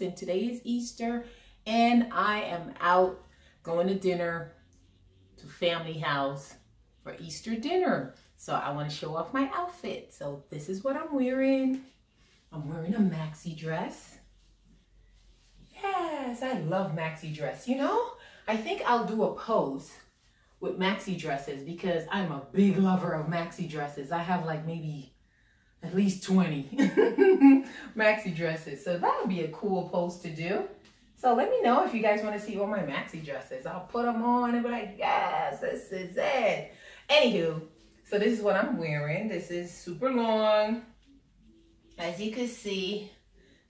August and today is Easter and I am out going to dinner to family house for Easter dinner. So I want to show off my outfit. So this is what I'm wearing. I'm wearing a maxi dress. Yes, I love maxi dress. You know, I think I'll do a pose with maxi dresses because I'm a big lover of maxi dresses. I have like maybe at least 20 maxi dresses. So that would be a cool pose to do. So let me know if you guys want to see all my maxi dresses. I'll put them on and be like, yes, this is it. Anywho, so this is what I'm wearing. This is super long. As you can see,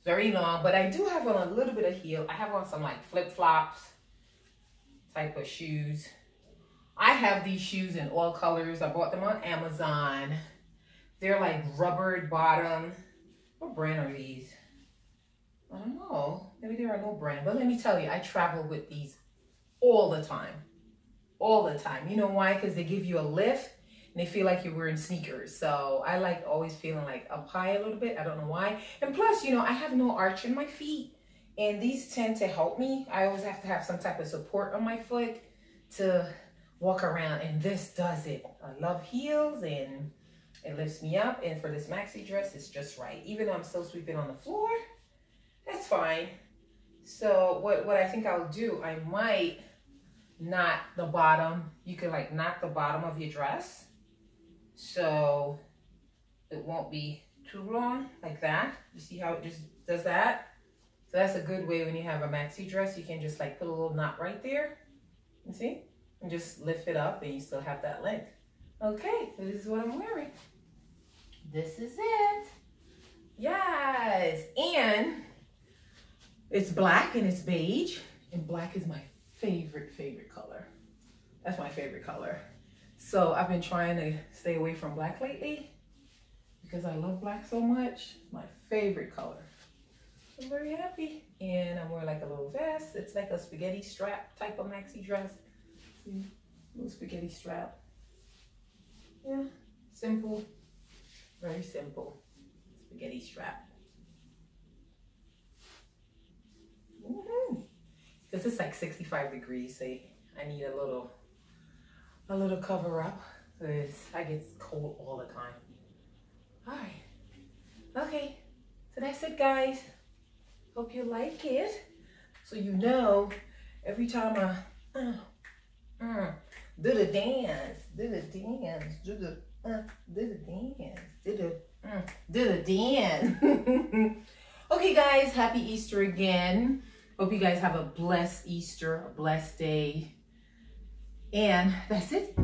very long, but I do have on a little bit of heel. I have on some like flip-flops type of shoes. I have these shoes in all colors. I bought them on Amazon. They're like rubbered bottom. What brand are these? I don't know. Maybe they're a no brand. But let me tell you, I travel with these all the time. All the time. You know why? Because they give you a lift and they feel like you're wearing sneakers. So I like always feeling like up high a little bit. I don't know why. And plus, you know, I have no arch in my feet. And these tend to help me. I always have to have some type of support on my foot to walk around. And this does it. I love heels and it lifts me up. And for this maxi dress, it's just right. Even though I'm still sweeping on the floor, that's fine. So what I think I'll do, I might knot the bottom. You can like knot the bottom of your dress so it won't be too long like that. You see how it just does that? So that's a good way when you have a maxi dress. You can just like put a little knot right there. You see? And just lift it up and you still have that length. Okay, so this is what I'm wearing. This is it. Yes, and it's black and it's beige, and black is my favorite color. That's my favorite color. So I've been trying to stay away from black lately because I love black so much. My favorite color. I'm very happy. And I'm wearing like a little vest. It's like a spaghetti strap type of maxi dress. See, little spaghetti strap. Yeah, simple, very simple spaghetti strap. Because it's like 65 degrees, so I need a little cover up because I get cold all the time. All right, okay, so that's it, guys. Hope you like it. So you know, every time I do the dance, do the dance, do the dance, do the dance. Okay, guys, happy Easter again. Hope you guys have a blessed Easter, a blessed day. And that's it.